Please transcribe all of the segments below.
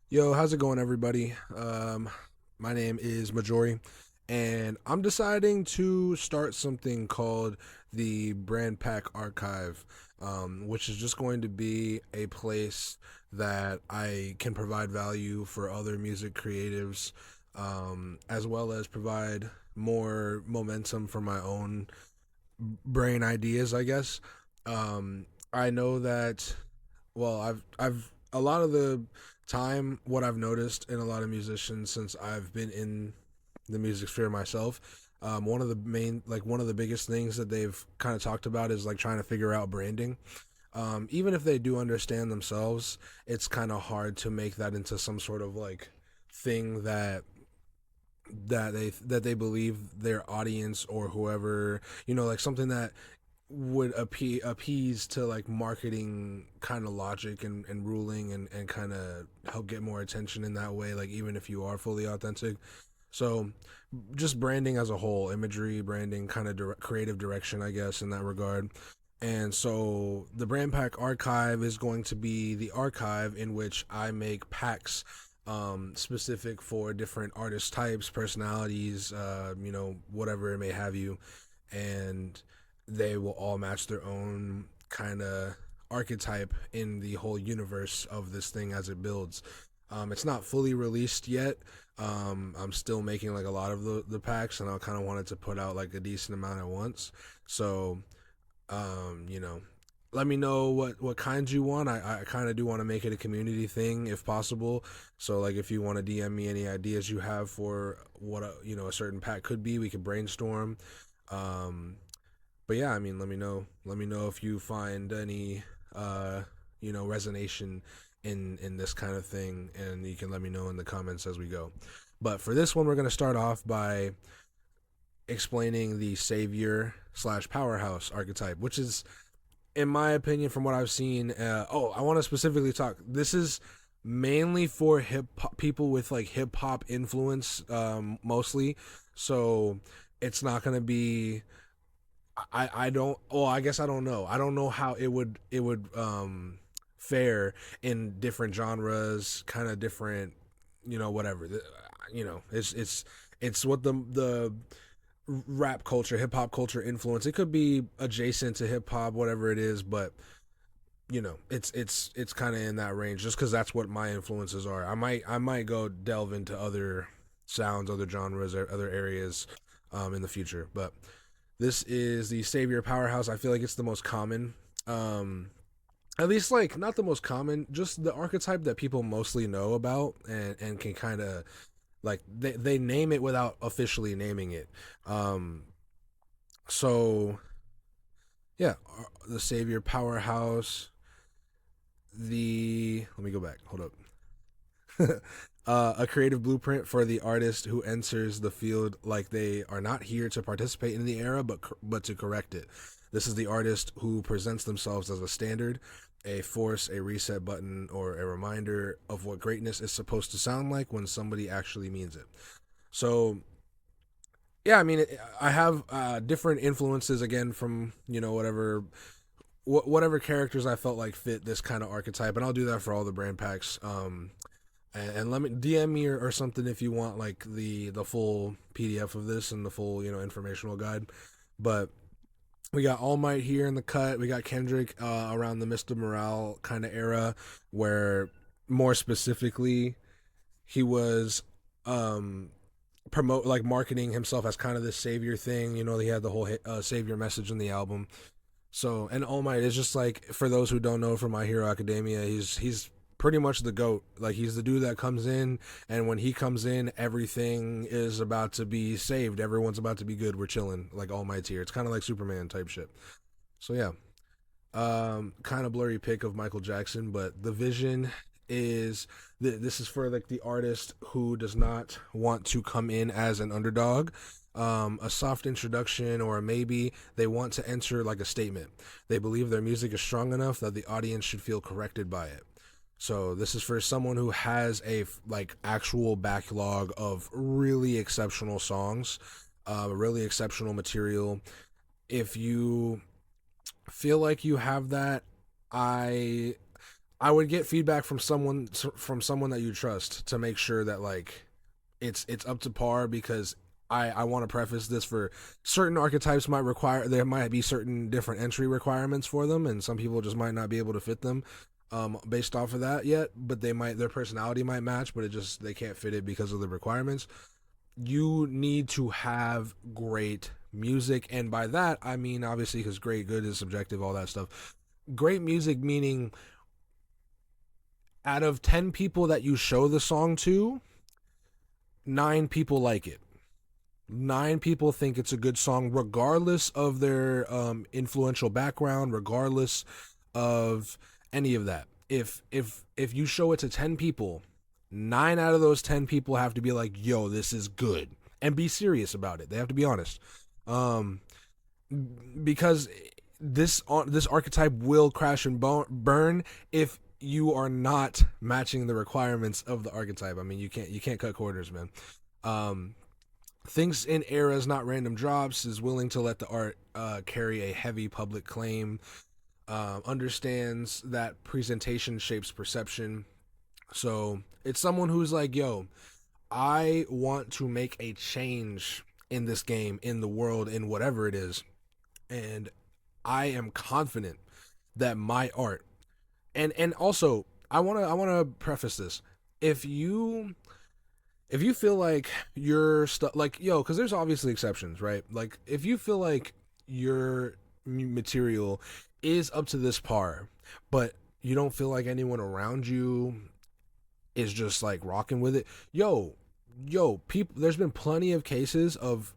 Yo, how's it going, everybody? My name is Majori, and I'm deciding to start something called the Brand Pack Archive, which is just going to be a place that I can provide value for other music creatives, as well as provide more momentum for my own brain ideas, I guess. I know that I've a lot of the time what I've noticed in a lot of musicians since I've been in the music sphere myself. One of the main, like one of the biggest things that they've kind of talked about is like trying to figure out branding. Even if they do understand themselves, it's kind of hard to make that into some sort of like thing that they believe their audience or whoever, like something that would appease to like marketing kind of logic and ruling and kind of help get more attention in that way, like even if you are fully authentic. So just branding as a whole, imagery, branding, kind of creative direction, I guess, in that regard. And so the Brand Pack Archive is going to be the archive in which I make packs specific for different artist types, personalities, whatever it may have you. And they will all match their own kind of archetype in the whole universe of this thing as it builds. It's not fully released yet. I'm still making like a lot of the packs, and I kind of wanted to put out like a decent amount at once. So, um, you know, let me know what kinds you want. I kind of do want to make it a community thing if possible. So like if you want to DM me any ideas you have for what a certain pack could be, we could brainstorm. Um, but yeah, I mean, let me know. Let me know if you find any, uh, resonation in this kind of thing, and you can let me know in the comments as we go. But for this one, we're gonna start off by explaining the savior slash powerhouse archetype, which is, in my opinion, from what I've seen. I want to specifically talk. This is mainly for hip hop people with like hip hop influence, mostly. So it's not gonna be I don't. Well, I guess I don't know. I don't know how it would fare in different genres, kind of different, whatever. It's what the rap culture, hip hop culture influence. It could be adjacent to hip hop, whatever it is, but it's kind of in that range. Just because that's what my influences are. I might go delve into other sounds, other genres, or other areas, in the future, but this is the Savior Powerhouse. I feel like it's the most common. At least like not the most common, just the archetype that people mostly know about and can kind of like they name it without officially naming it. Um so yeah, the Savior Powerhouse, the let me go back. Hold up. A creative blueprint for the artist who enters the field like they are not here to participate in the era, but to correct it. This is the artist who presents themselves as a standard, a force, a reset button, or a reminder of what greatness is supposed to sound like when somebody actually means it. So yeah, I mean, I have different influences again from whatever characters I felt like fit this kind of archetype, and I'll do that for all the brand packs. And let me DM me or something if you want like the full PDF of this and the full informational guide. But we got All Might here in the cut. We got Kendrick around the Mr. Morale kind of era, where more specifically he was promote like marketing himself as kind of this savior thing. He had the whole savior message in the album. So, and All Might is just like, for those who don't know from My Hero Academia, he's pretty much the goat. Like he's the dude that comes in, and when he comes in, everything is about to be saved. Everyone's about to be good. We're chilling. Like All Might's here. It's kind of like Superman type shit. So yeah, kind of blurry pick of Michael Jackson, but the vision is this is for like the artist who does not want to come in as an underdog. A soft introduction, or maybe they want to enter like a statement. They believe their music is strong enough that the audience should feel corrected by it. So this is for someone who has a like actual backlog of really exceptional songs, really exceptional material. If you feel like you have that, I I would get feedback from someone that you trust to make sure that like it's up to par, because I want to preface this for certain archetypes might require, there might be certain different entry requirements for them, and some people just might not be able to fit them based off of that yet, but they might, their personality might match, but it just, they can't fit it because of the requirements. You need to have great music, and by that I mean obviously, because great, good is subjective, all that stuff. Great music meaning out of 10 people that you show the song to, 9 people like it. 9 people think it's a good song, regardless of their influential background, regardless of any of that. If you show it to 10 people, 9 out of those 10 people have to be like, "Yo, this is good," and be serious about it. They have to be honest, um, because this archetype will crash and burn if you are not matching the requirements of the archetype. I mean, you can't cut corners, man. Um, Thinks in eras, not random drops, is willing to let the art carry a heavy public claim, understands that presentation shapes perception. So it's someone who's like, yo, I want to make a change in this game, in the world, in whatever it is. And I am confident that my art, and also I wanna preface this. If you if you feel like your stuff, like, yo, because there's obviously exceptions, right? Like if you feel like your material is up to this par, but you don't feel like anyone around you is just like rocking with it, yo, people, there's been plenty of cases of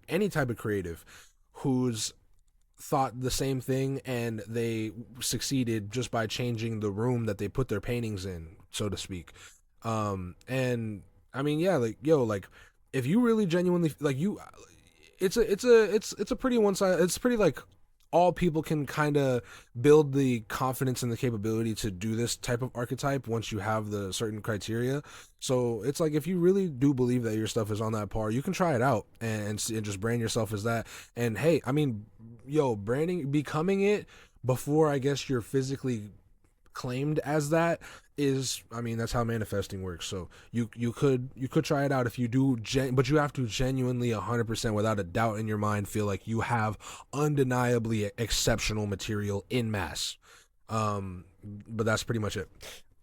any type of creative who's thought the same thing and they succeeded just by changing the room that they put their paintings in, so to speak. And I mean, yeah, like, yo, like if you really genuinely like you, it's a pretty one side, it's pretty like all people can kind of build the confidence and the capability to do this type of archetype once you have the certain criteria. So it's like if you really do believe that your stuff is on that par, you can try it out and just brand yourself as that. And hey, I mean, yo, branding, becoming it before I guess you're physically claimed as that is, I mean, that's how manifesting works. So you could try it out if you do but you have to genuinely 100% without a doubt in your mind feel like you have undeniably exceptional material in mass. But that's pretty much it.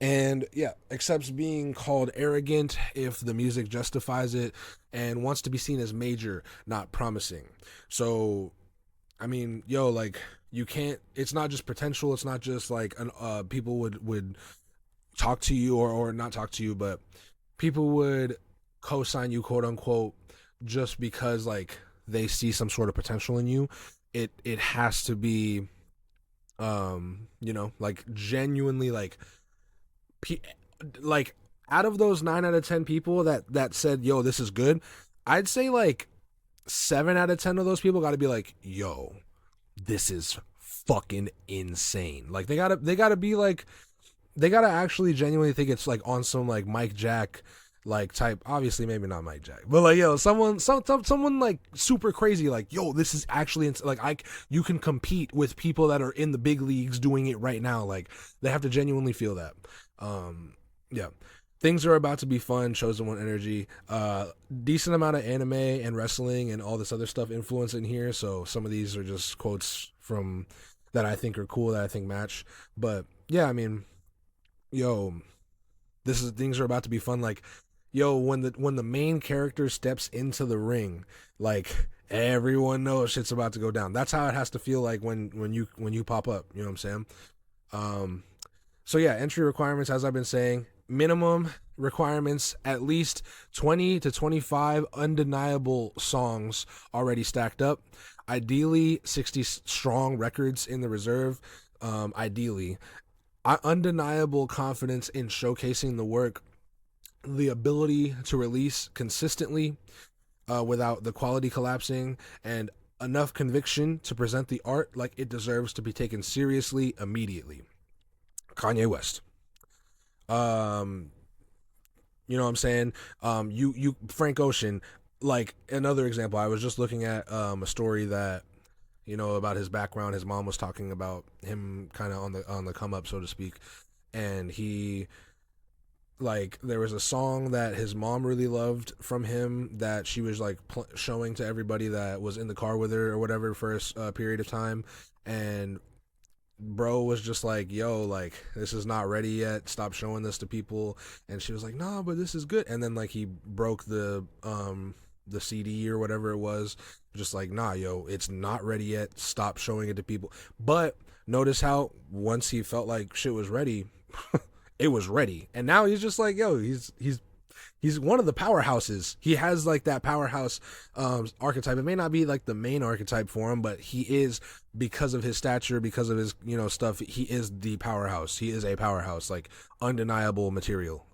And yeah, accepts being called arrogant if the music justifies it, and wants to be seen as major, not promising. So I mean, yo, like you can't. It's not just potential. It's not just like people would talk to you or not talk to you, but people would co-sign you, quote unquote, just because like they see some sort of potential in you. It has to be, like genuinely pe- like out of those 9 out of 10 people that said, yo, this is good, I'd say like 7 out of 10 of those people got to be like, yo, this is fucking insane. Like they gotta be like, they gotta actually genuinely think it's like on some like Mike Jack like type. Obviously, maybe not Mike Jack, but like, yo, someone like super crazy. Like, yo, this is actually like you can compete with people that are in the big leagues doing it right now. Like they have to genuinely feel that. Yeah. Things are about to be fun. Chosen One energy. Decent amount of anime and wrestling and all this other stuff influence in here. So some of these are just quotes from that I think are cool, that I think match. But yeah, I mean, yo, things are about to be fun. Like, yo, when the main character steps into the ring, like everyone knows shit's about to go down. That's how it has to feel like when you pop up. You know what I'm saying? Um, so yeah, entry requirements, as I've been saying, minimum requirements, at least 20 to 25 undeniable songs already stacked up. Ideally, 60 strong records in the reserve. Ideally, undeniable confidence in showcasing the work, the ability to release consistently without the quality collapsing, and enough conviction to present the art like it deserves to be taken seriously immediately. Kanye West. Um, you know what I'm saying? You Frank Ocean, like another example. I was just looking at a story that, about his background. His mom was talking about him kind of on the come up, so to speak. and he like there was a song that his mom really loved from him that she was like showing to everybody that was in the car with her or whatever for a period of time, and bro was just like, yo, like this is not ready yet, stop showing this to people. And she was like, nah, but this is good. And then like he broke the CD or whatever it was, just like, nah, yo, it's not ready yet, stop showing it to people. But notice how once he felt like shit was ready, it was ready. And now he's just like, yo, he's one of the powerhouses. He has like that powerhouse archetype. It may not be like the main archetype for him, but he is, because of his stature, because of his stuff. He is the powerhouse. He is a powerhouse, like undeniable material.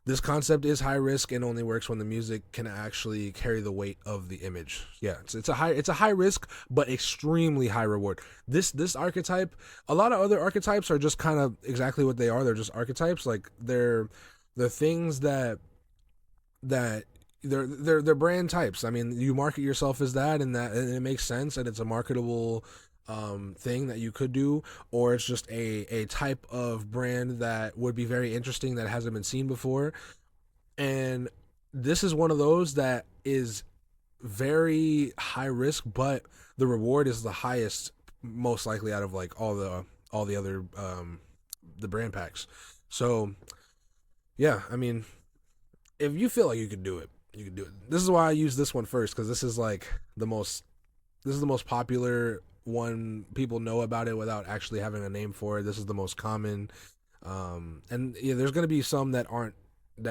This concept is high risk and only works when the music can actually carry the weight of the image. Yeah, it's a high risk but extremely high reward. This archetype, a lot of other archetypes are just kind of exactly what they are. They're just archetypes. Like they're things that they're brand types. I mean, you market yourself as that, and it makes sense, and it's a marketable thing that you could do. Or it's just a type of brand that would be very interesting that hasn't been seen before. And this is one of those that is very high risk, but the reward is the highest, most likely, out of like all the other the brand packs. So yeah, I mean, if you feel like you could do it, you could do it. This is why I use this one first, because this is like the most popular one. People know about it without actually having a name for it. This is the most common. And yeah, there's gonna be some that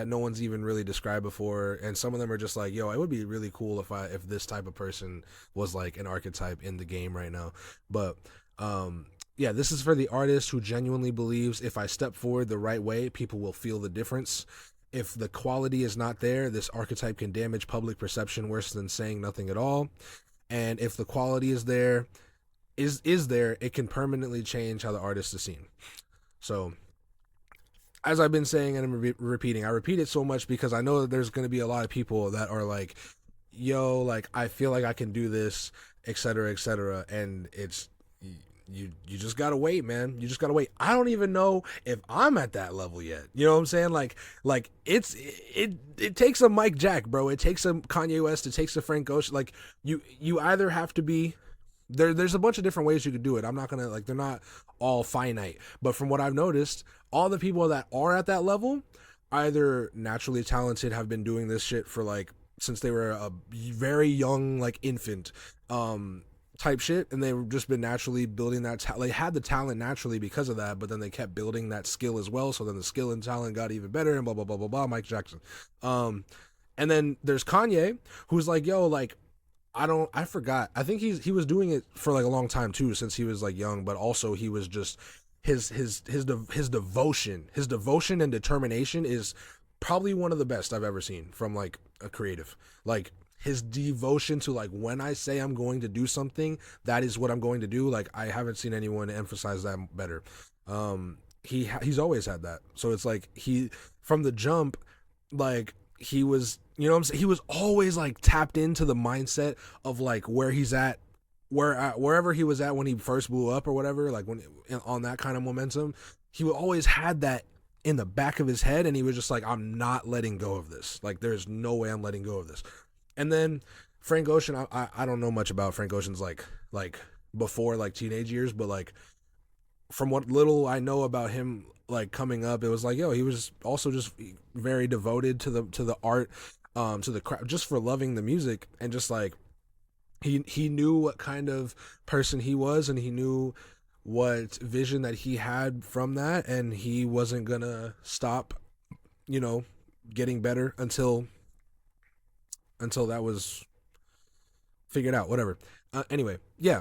no one's even really described before, and some of them are just like, yo, it would be really cool if this type of person was like an archetype in the game right now. But yeah, this is for the artist who genuinely believes, if I step forward the right way, people will feel the difference. If the quality is not there, this archetype can damage public perception worse than saying nothing at all. And if the quality is there, it can permanently change how the artist is seen. So, as I've been saying and I'm repeating, I repeat it so much because I know that there's going to be a lot of people that are like, yo, like I feel like I can do this, etc., etc., and it's you just gotta wait, man. You just gotta wait. I don't even know if I'm at that level yet. You know what I'm saying? Like it takes a Mike Jack, bro. It takes a Kanye West. It takes a Frank Ocean. Like you either have to be there. There's a bunch of different ways you could do it. I'm not gonna like they're not all finite, but from what I've noticed, all the people that are at that level, either naturally talented, have been doing this shit for like since they were a very young like infant. Type shit, and they've just been naturally building that they had the talent naturally because of that, but then they kept building that skill as well, so then the skill and talent got even better, and blah blah blah blah blah. Mike Jackson. And then there's Kanye, who's like, yo, like I forgot, I think he was doing it for like a long time too, since he was like young, but also he was just his devotion and determination is probably one of the best I've ever seen from like a creative. Like his devotion to like, when I say I'm going to do something, that is what I'm going to do. Like I haven't seen anyone emphasize that better. He's always had that. So it's like he, from the jump, like he was, you know what I'm saying? He was always like tapped into the mindset of like where he's at, wherever he was at when he first blew up or whatever, like when on that kind of momentum, he always had that in the back of his head, and he was just like, I'm not letting go of this. Like there's no way I'm letting go of this. And then Frank Ocean, I don't know much about Frank Ocean's like before like teenage years, but like from what little I know about him, like coming up, it was like, yo, he was also just very devoted to the art, to the craft, just for loving the music, and just like he knew what kind of person he was, and he knew what vision that he had from that, and he wasn't gonna stop, getting better until that was figured out, whatever. Anyway, yeah,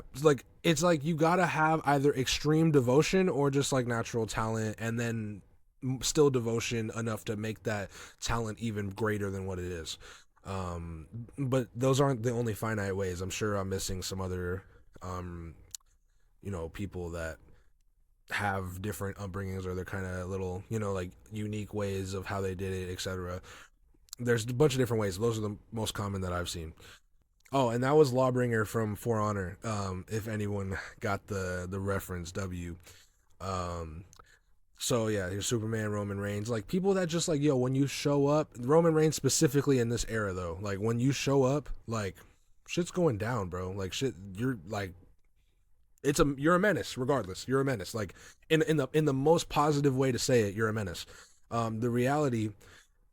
it's like you gotta have either extreme devotion or just like natural talent, and then still devotion enough to make that talent even greater than what it is. But those aren't the only finite ways. I'm sure I'm missing some other people that have different upbringings, or they're kind of little, like unique ways of how they did it, etc. There's a bunch of different ways. Those are the most common that I've seen. Oh, and that was Lawbringer from For Honor. If anyone got the reference, W. So yeah, here's Superman, Roman Reigns, like people that just like yo, when you show up, Roman Reigns specifically in this era though, like when you show up, like shit's going down, bro. Like shit, you're like you're a menace regardless. You're a menace, like in the most positive way to say it. You're a menace. The reality,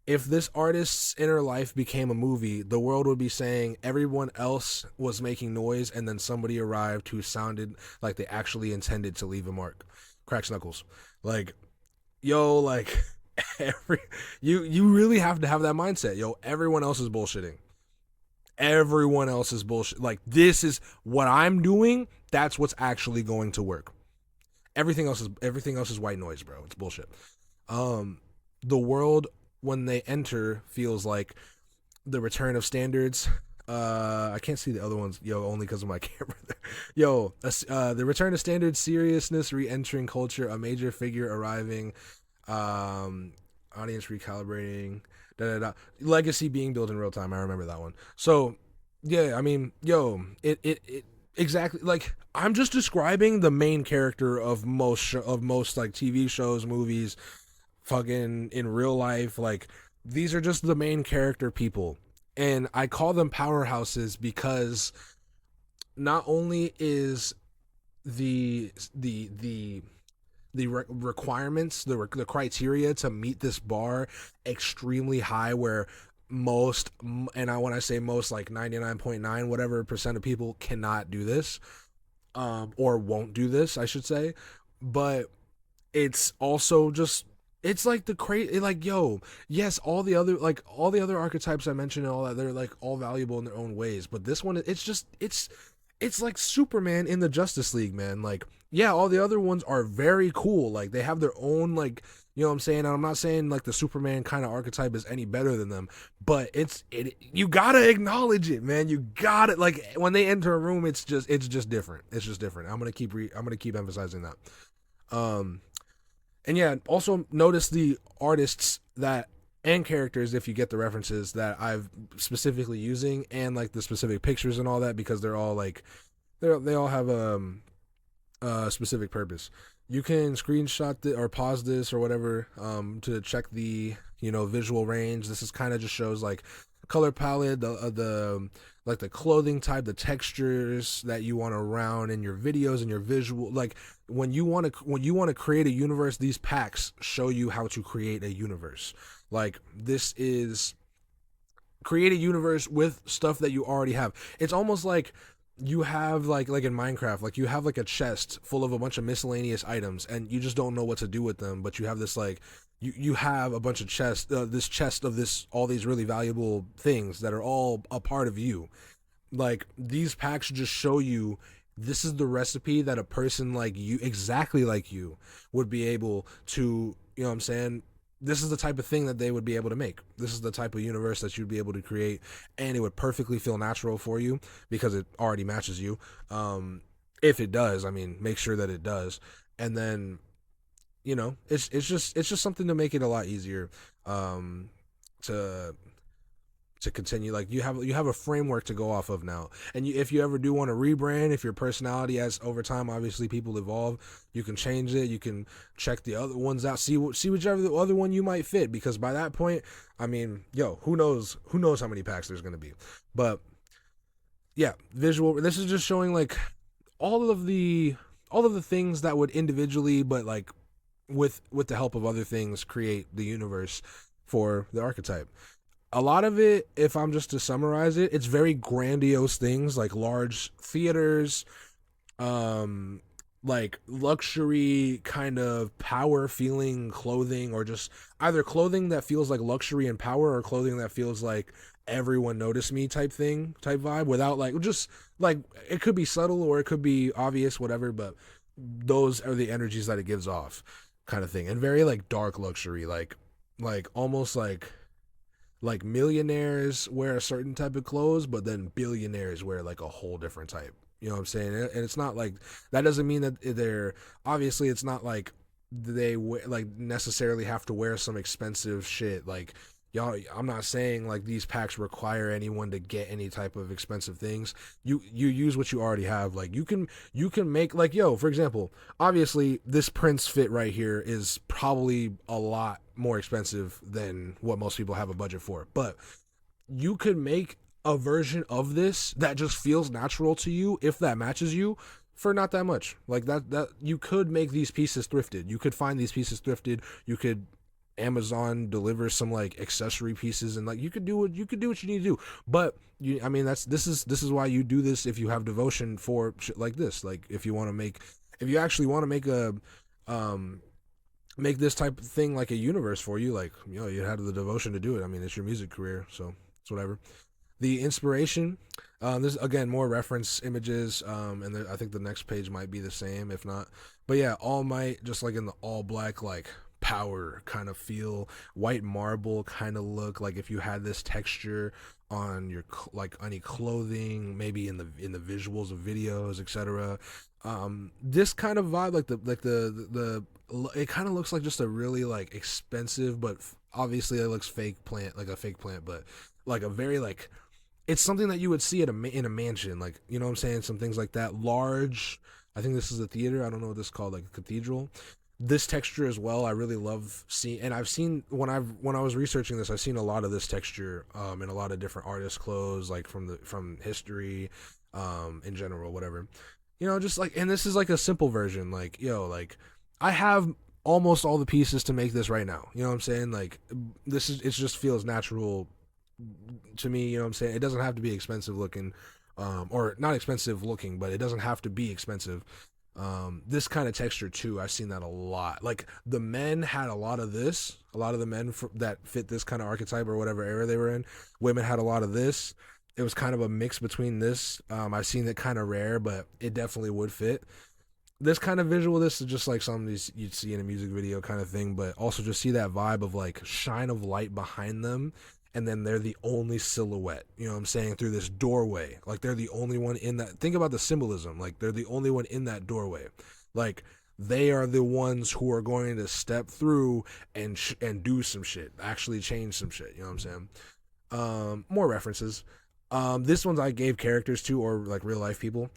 if this artist's inner life became a movie, the world would be saying everyone else was making noise, and then somebody arrived who sounded like they actually intended to leave a mark. Cracks knuckles, like yo, like every you really have to have that mindset, yo. Everyone else is bullshitting. Everyone else is bullshit. Like this is what I'm doing. That's what's actually going to work. Everything else is white noise, bro. It's bullshit. Um, the world when they enter feels like the return of standards. I can't see the other ones, yo, only because of my camera. Yo, the return of standards, seriousness, re-entering culture, a major figure arriving, um, audience recalibrating, da da da, legacy being built in real time. I remember that one. So, yeah, I mean, yo, it exactly like I'm just describing the main character of most like TV shows, movies, fucking in real life. Like these are just the main character people, and I call them powerhouses because not only is the requirements, the criteria to meet this bar extremely high, where most, and I when I say most, like 99.9 whatever percent of people cannot do this, or won't do this, I should say. But it's also just it's like the crazy, like yo, yes, all the other archetypes I mentioned and all that, they're like all valuable in their own ways, but this one, it's like Superman in the Justice League, man. Like yeah, all the other ones are very cool, like they have their own, like, you know what I'm saying. And I'm not saying like the Superman kind of archetype is any better than them, but you gotta acknowledge it, man. You got it. Like when they enter a room, it's just different. It's just different. I'm gonna keep emphasizing that. um and yeah, also notice the artists that and characters, if you get the references that I've specifically using, and like the specific pictures and all that, because they're all like they all have a specific purpose. You can screenshot or pause this or whatever, to check the visual range. This is kind of just shows like color palette, the like the clothing type, the textures that you want around in your videos and your visual. Like when you want to create a universe, these packs show you how to create a universe. Like this is create a universe with stuff that you already have. It's almost like you have like in Minecraft, like you have like a chest full of a bunch of miscellaneous items, and you just don't know what to do with them, but you have this like you have a bunch of this chest of this all these really valuable things that are all a part of you. Like these packs just show you this is the recipe that a person like you, exactly like you, would be able to, you know what I'm saying, this is the type of thing that they would be able to make. This is the type of universe that you'd be able to create, and it would perfectly feel natural for you because it already matches you. If it does, I mean, make sure that it does, and then it's just something to make it a lot easier, to continue. Like you have a framework to go off of now, and if you ever do want to rebrand, if your personality, as over time obviously people evolve, you can change it. You can check the other ones out, see whichever the other one you might fit, because by that point, I mean, yo, who knows how many packs there's going to be. But yeah, visual, this is just showing like all of the things that would individually, but like with the help of other things, create the universe for the archetype. A lot of it, if I'm just to summarize it, it's very grandiose things, like large theaters, um like luxury kind of power feeling clothing, or just either clothing that feels like luxury and power, or clothing that feels like everyone notice me type vibe, without like just like it could be subtle or it could be obvious, whatever, but those are the energies that it gives off, kind of thing. And very like dark luxury, like almost like millionaires wear a certain type of clothes, but then billionaires wear like a whole different type. You know what I'm saying? And it's not like that doesn't mean that they're, obviously it's not like they like necessarily have to wear some expensive shit. Like y'all, I'm not saying like these packs require anyone to get any type of expensive things. You use what you already have. Like you can make like, yo, for example, obviously this Prince fit right here is probably a lot more expensive than what most people have a budget for. But you could make a version of this that just feels natural to you if that matches you for not that much. Like that you could make these pieces thrifted. You could find these pieces thrifted. You could Amazon deliver some like accessory pieces, and like you could do what you need to do. But I mean, this is why you do this if you have devotion for shit like this. Like if you actually want to um make this type of thing like a universe for you, like, you have the devotion to do it. I mean, it's your music career, so it's whatever. The inspiration, this again more reference images, and I think the next page might be the same, if not. But yeah, All Might, just like in the all black, like power kind of feel, white marble kind of look. Like if you had this texture on your like any clothing, maybe in the visuals of videos, etc. This kind of vibe, like the it kind of looks like just a really like expensive, but obviously it looks fake plant, like a fake plant, but like a very like it's something that you would see at in a mansion, like, you know what I'm saying, some things like that. Large, I think this is a theater. I don't know what this is called, like a cathedral. This texture as well, I really love seeing, and I've seen when I was researching this, I've seen a lot of this texture in a lot of different artists' clothes, like from history, in general, whatever. Just like, and this is like a simple version, like, like I have almost all the pieces to make this right now. You know what I'm saying? Like it just feels natural to me. You know what I'm saying? It doesn't have to be expensive looking, or not expensive looking, but it doesn't have to be expensive. This kind of texture too, I've seen that a lot. Like the men had a lot of this. A lot of the men that fit this kind of archetype or whatever era they were in. Women had a lot of this. It was kind of a mix between this. I've seen it kind of rare, but it definitely would fit this kind of visual. This is just like something you'd see in a music video kind of thing, but also just see that vibe of like shine of light behind them, and then they're the only silhouette, you know what I'm saying, through this doorway. Like they're the only one in that. Think about the symbolism. Like they're the only one in that doorway. Like they are the ones who are going to step through and do some shit, actually change some shit, you know what I'm saying. More references. This one's I gave characters to, or like real life people.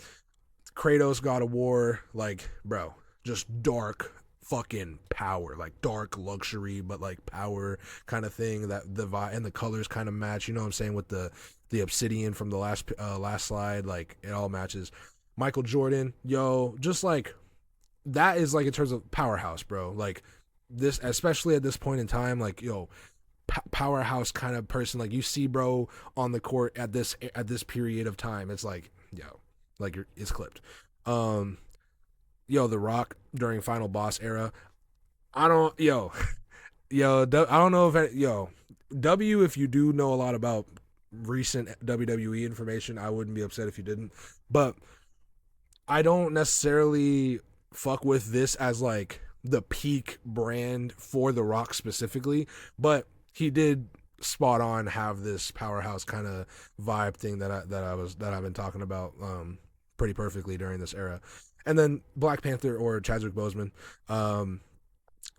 Kratos, God of War, like, bro, just dark fucking power, like dark luxury, but like power kind of thing. That the vibe and the colors kind of match. You know what I'm saying, with the obsidian from the last slide, like it all matches. Michael Jordan, yo, just like that is like in terms of powerhouse, bro. Like this, especially at this point in time, like yo, powerhouse kind of person. Like you see, bro, on the court at this period of time, it's like yo, like it's clipped. Um, The Rock during Final Boss era. I don't, I don't know if W. If you do know a lot about recent WWE information, I wouldn't be upset if you didn't. But I don't necessarily fuck with this as like the peak brand for The Rock specifically, but he did spot on have this powerhouse kind of vibe thing that I've been talking about pretty perfectly during this era. And then Black Panther or Chadwick Boseman,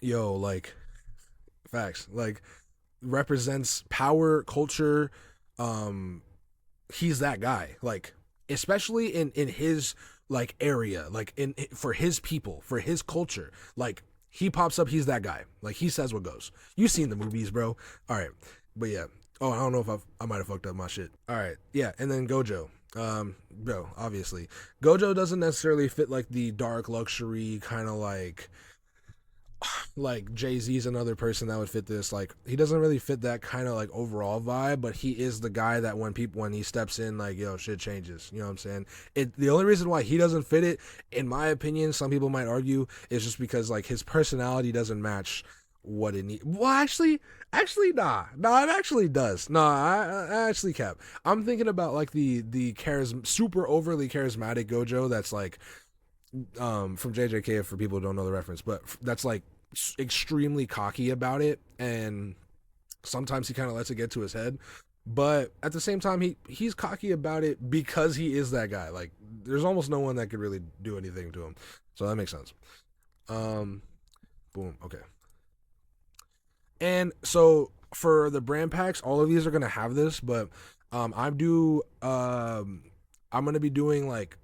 like facts, like represents power, culture. He's that guy, like especially in his like area, like in for his people, for his culture, like he pops up. He's that guy. Like he says what goes. You seen the movies, bro. All right, but yeah. Oh, I don't know if I might have fucked up my shit. All right, yeah, and then Gojo. Bro, obviously, Gojo doesn't necessarily fit like the dark luxury kind of like Jay-Z's another person that would fit this. Like he doesn't really fit that kind of like overall vibe, but he is the guy that when he steps in, like yo, shit changes. You know what I'm saying? The only reason why he doesn't fit it, in my opinion, some people might argue, is just because like his personality doesn't match what it needs. Well, nah, it actually does. I actually cap. I'm thinking about like the super overly charismatic Gojo that's like from JJK, for people who don't know the reference, but that's like extremely cocky about it, and sometimes he kind of lets it get to his head, but at the same time he's cocky about it because he is that guy. Like there's almost no one that could really do anything to him, so that makes sense. Boom. Okay. And so for the brand packs, all of these are gonna have this, but I do I'm gonna be doing like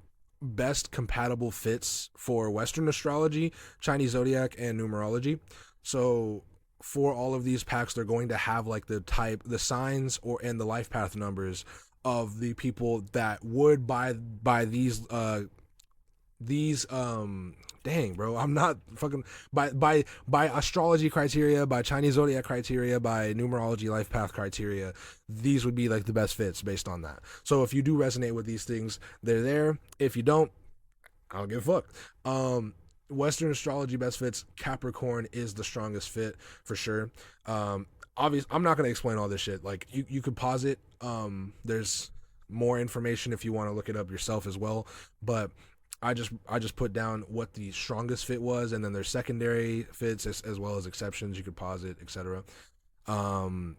best compatible fits for Western astrology, Chinese zodiac, and numerology. So for all of these packs, they're going to have like the type, the signs, or and the life path numbers of the people that would buy these dang bro, I'm not fucking by astrology criteria, by Chinese zodiac criteria, by numerology life path criteria, these would be like the best fits based on that. So if you do resonate with these things, they're there. If you don't, I don't give a fuck. Western astrology best fits, Capricorn is the strongest fit for sure. Obvious, I'm not gonna explain all this shit. Like you could pause it. There's more information if you want to look it up yourself as well. But I just put down what the strongest fit was, and then there's secondary fits as well as exceptions. You could pause it, etc. Um,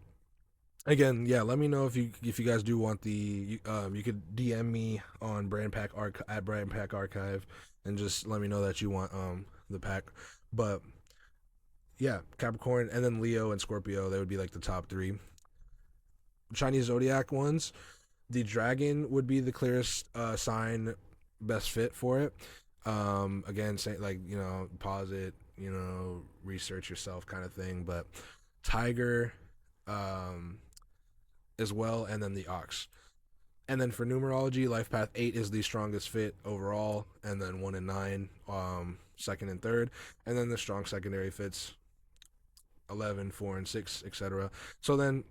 Again, yeah, let me know if you guys do want you could DM me on at BrandPackArchive and just let me know that you want the pack. But yeah, Capricorn and then Leo and Scorpio, they would be like the top three. Chinese zodiac ones, the dragon would be the clearest sign, best fit for it. Again, say like pause it, research yourself kind of thing. But tiger, as well, and then the ox. And then for numerology, life path 8 is the strongest fit overall, and then 1 and 9, second and third, and then the strong secondary fits 11, 4 and 6, etc. So then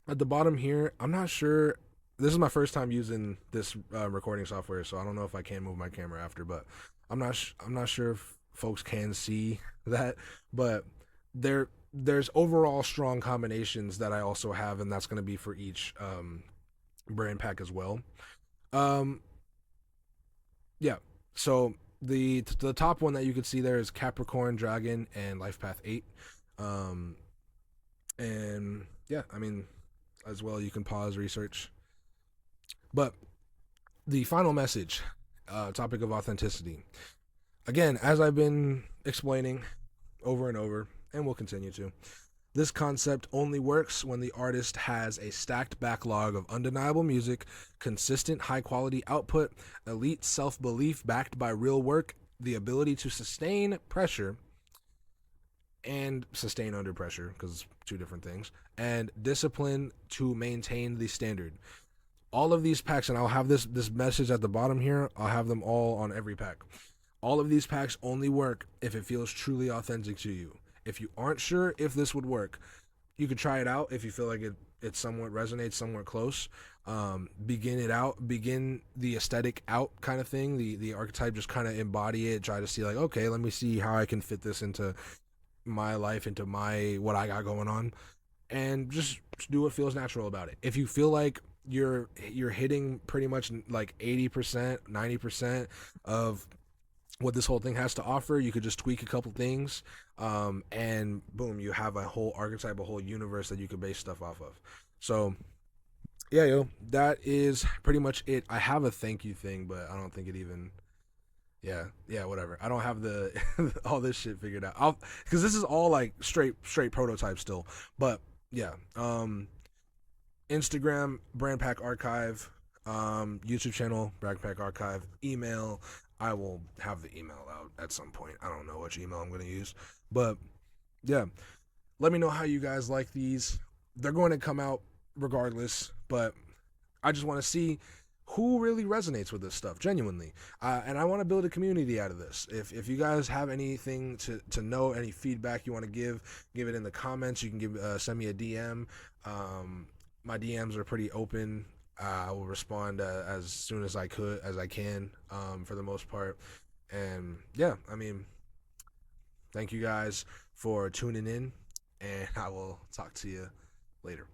at the bottom here, I'm not sure. This is my first time using this recording software, so I don't know if I can move my camera after, but I'm not sure if folks can see that, but there's overall strong combinations that I also have, and that's going to be for each brand pack as well. Um, yeah. So the top one that you could see there is Capricorn, Dragon, and Life Path 8. Um, and yeah, I mean, as well, you can pause research. But the final message, topic of authenticity. Again, as I've been explaining over and over, and will continue to, this concept only works when the artist has a stacked backlog of undeniable music, consistent high quality output, elite self belief backed by real work, the ability to sustain pressure and sustain under pressure, because it's two different things, and discipline to maintain the standard. All of these packs, and I'll have this message at the bottom here, I'll have them all on every pack. All of these packs only work if it feels truly authentic to you. If you aren't sure if this would work, you could try it out if you feel like it somewhat resonates, somewhat close. Begin the aesthetic out kind of thing, the archetype, just kind of embody it, try to see like, okay, let me see how I can fit this into my life, into what I got going on, and just do what feels natural about it. If you feel like you're hitting pretty much like 80%, 90% of what this whole thing has to offer, you could just tweak a couple things, and boom, you have a whole archetype, a whole universe that you could base stuff off of. So yeah, that is pretty much it. I have a thank you thing, but I don't think it even, yeah, whatever. I don't have the all this shit figured out, because this is all like straight prototype still. But yeah, Instagram, BrandPackArchive, YouTube channel, BrandPackArchive, email, I will have the email out at some point. I don't know which email I'm going to use, but yeah, let me know how you guys like these. They're going to come out regardless, but I just want to see who really resonates with this stuff genuinely, and I want to build a community out of this. If you guys have anything to know, any feedback you want to give it in the comments. You can send me a DM. My DMs are pretty open. I will respond as soon as I can, for the most part. And yeah, I mean, thank you guys for tuning in, and I will talk to you later.